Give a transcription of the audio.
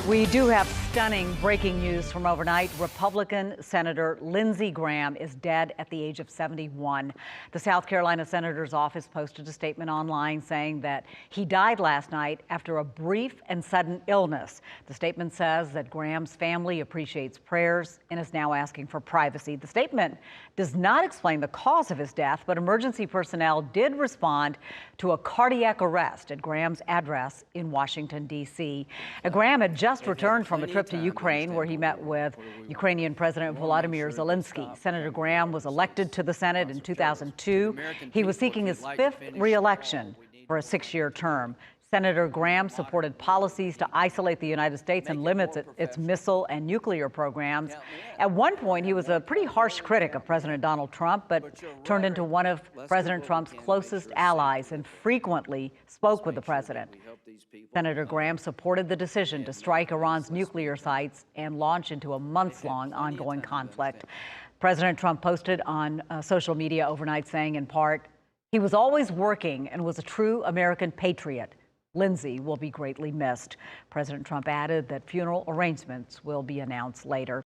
We do have stunning breaking news from overnight. Republican Senator Lindsey Graham is dead at the age of 71. The South Carolina senator's office posted a statement online saying that he died last night after a brief and sudden illness. The statement says that Graham's family appreciates prayers and is now asking for privacy. The statement does not explain the cause of his death, but emergency personnel did respond to a cardiac arrest at Graham's address in Washington, D.C. Graham had just returned from a trip to Ukraine where he met with Ukrainian President Volodymyr Zelensky. Senator Graham was elected to the Senate in 2002. He was seeking his fifth re-election for a six-year term. Senator Graham supported policies to isolate the United States and limit its missile and nuclear programs. At one point, he was a pretty harsh critic of President Donald Trump, but turned into one of President Trump's closest allies and frequently spoke with the president. Senator Graham supported the decision to strike Iran's nuclear sites and launch into a months-long ongoing conflict. President Trump posted on social media overnight saying, in part, "He was always working and was a true American patriot. Lindsey will be greatly missed." President Trump added that funeral arrangements will be announced later.